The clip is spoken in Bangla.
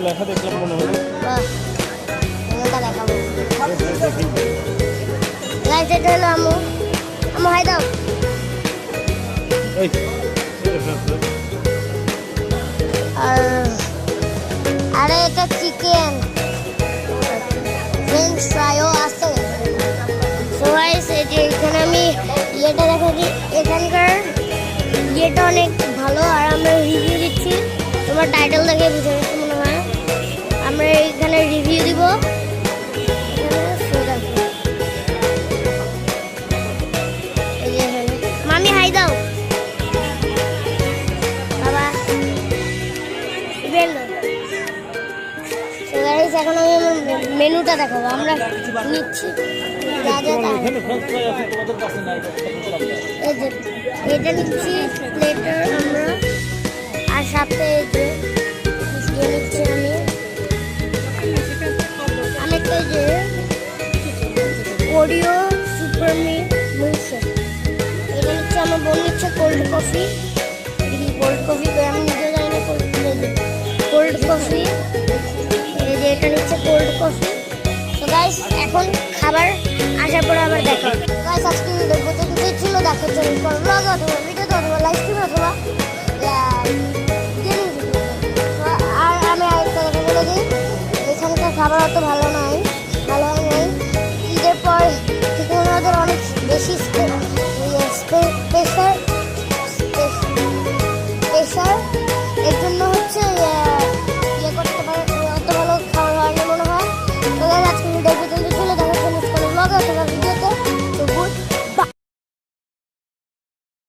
লেখা দেখলাম মনে হলো। এটা দেখাবো গাইস, এটা হলো আমু। আমু হাই দাও। আর আরে এটা চিকেন ফ্রেঞ্চ ফ্রাইও আছে। সো গাইস, এই যে এখানে আমি ইয়েটা দেখাচ্ছি, এখানকার ইয়েটা অনেক ভালো। আর আমরা রিভিউ দিচ্ছি, তোমার টাইটেল দেখে বুঝে গেছো মনে হয়। আমরা এখানে রিভিউ দিব। মামি হাই দাও বাবা। এখন আমি আমার মেনুটা দেখাবো। আমরা নিচ্ছি যা যা এই যে এটা নিচ্ছি প্লেটার আমরা, আর সাথে এই যে নিচ্ছি আমি একটা যে ওরিও সুপার মিল্কশেক এটা নিচ্ছে। আমার বোন নিচ্ছে কোল্ড কফি। কোল্ড কফি আমি নিজেও জানি না কোল্ড কফি। এই যে এটা নিচ্ছে কোল্ড কফি। তো গাইস, এখন খাবার আসার পরে আবার দেখা হবে। গাইস, আজকে দেখবো তো কিছু ছিল দেখার জন্য ব্লগ অথবা ভিডিওতে অথবা লাইভ স্ট্রিম অথবা আর আমি আরেকটা কথা বলে দিই, এখানকার খাবার অত ভালো নয়।